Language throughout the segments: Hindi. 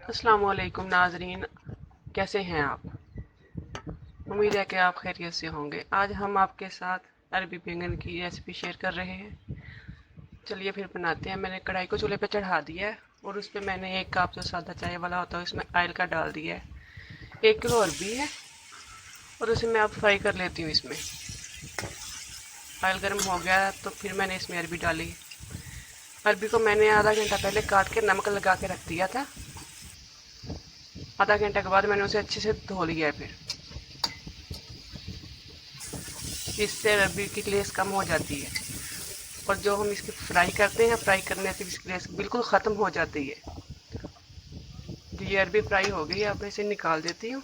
अस्सलामुअलैकुम नाजरीन, कैसे हैं आप? उम्मीद है कि आप खैरियत से होंगे। आज हम आपके साथ अरबी बैंगन की रेसिपी शेयर कर रहे हैं। चलिए फिर बनाते हैं। मैंने कढ़ाई को चूल्हे पे चढ़ा दिया है और उस पर मैंने 1 कप जो सादा चाय वाला होता है उसमें ऑयल का डाल दिया है। 1 किलो अरबी है और उसे मैं अब फ्राई कर लेती हूँ। इसमें ऑयल गर्म हो गया तो फिर मैंने इसमें अरबी डाली। अरबी को मैंने आधा घंटा पहले काट के नमक लगा के रख दिया था। आधा घंटे के बाद मैंने उसे अच्छे से धो लिया है। फिर इससे अरबी की ग्लेस कम हो जाती है और जो हम इसकी फ्राई करते हैं, फ्राई करने से इसकी ग्लेस बिल्कुल ख़त्म हो जाती है। ये अरबी फ्राई हो गई है, अब मैं इसे निकाल देती हूँ।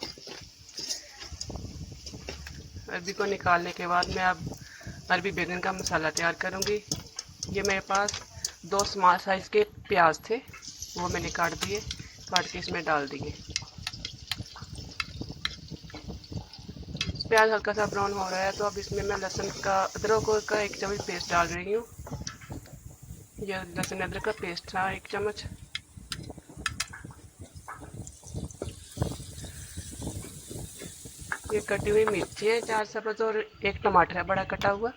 अरबी को निकालने के बाद मैं अब अरबी बैंगन का मसाला तैयार करूँगी। ये मेरे पास 2 स्मॉल साइज़ के प्याज थे, वो मैंने काट दिए, काट के इसमें डाल दिए। प्याज हल्का सा ब्राउन हो रहा है तो अब इसमें मैं लहसुन का अदरक का 1 चम्मच पेस्ट डाल रही हूँ। यह लहसुन अदरक का पेस्ट था 1 चम्मच। ये कटी हुई मिर्ची है 4 सब्ज़ और 1 टमाटर है बड़ा कटा हुआ।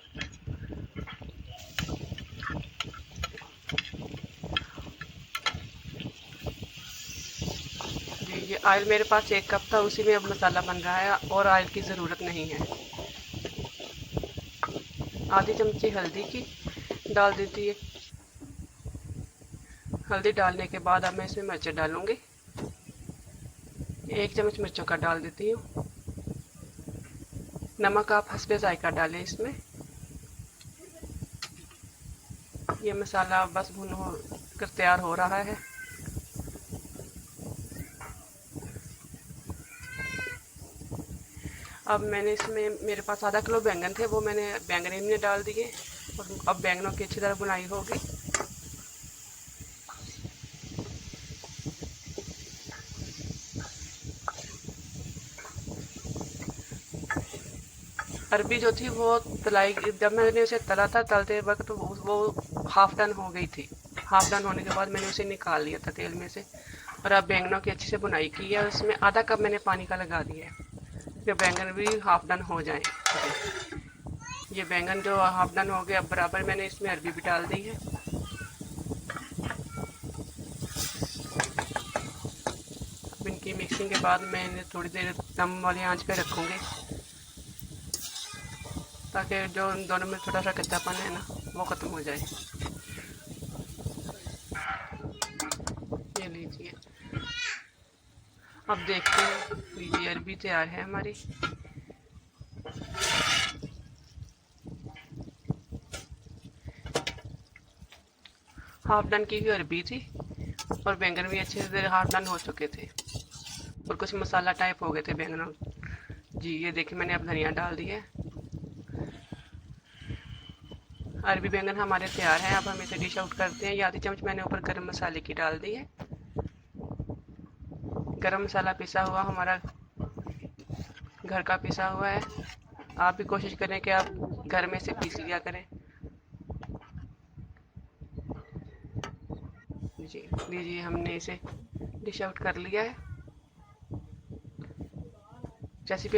जी, ये ऑयल मेरे पास 1 कप था, उसी में अब मसाला बन रहा है और ऑयल की ज़रूरत नहीं है। आधी चमची हल्दी की डाल देती है। हल्दी डालने के बाद अब मैं इसमें मिर्चें डालूंगी। 1 चम्मच मिर्चों का डाल देती हूँ। नमक आप हस्बे जायका डालें इसमें। ये मसाला बस भुन हो कर तैयार हो रहा है। अब मैंने इसमें, मेरे पास आधा किलो बैंगन थे, वो मैंने बैंगन इनमें डाल दिए और अब बैंगनों की अच्छी तरह बुनाई होगी। अरबी जो थी वो तलाई, जब मैंने उसे तला था तलते वक्त वो हाफ डन हो गई थी। हाफ डन होने के बाद मैंने उसे निकाल लिया था तेल में से और अब बैंगनों की अच्छी से बुनाई की है। उसमें आधा कप मैंने पानी का लगा दिया है कि बैंगन भी हाफ डन हो जाए। ये बैंगन जो हाफ डन हो गया, अब बराबर मैंने इसमें अरबी भी डाल दी है। अब इनकी मिक्सिंग के बाद मैं इन्हें थोड़ी देर दम वाली आंच पे रखूँगी ताकि जो इन दोनों में थोड़ा सा कच्चापन है ना वो ख़त्म हो जाए। ये लीजिए, अब देखते हैं। लीजिए अरबी तैयार है हमारी। हाफ डन की हुई अरबी थी और बैंगन भी अच्छे से हाफ डन हो चुके थे और कुछ मसाला टाइप हो गए थे बैंगनों। जी ये देखिए, मैंने अब धनिया डाल दी है। अरबी बैंगन हमारे तैयार हैं। अब हम इसे डिश आउट करते हैं। ये आधी चम्मच मैंने ऊपर गरम मसाले की डाल दी है। गरम मसाला पिसा हुआ हमारा, घर का पिसा हुआ है। आप भी कोशिश करें कि आप घर में से पीस लिया करें। जी लीजिए, हमने इसे डिश आउट कर लिया है। रेसिपी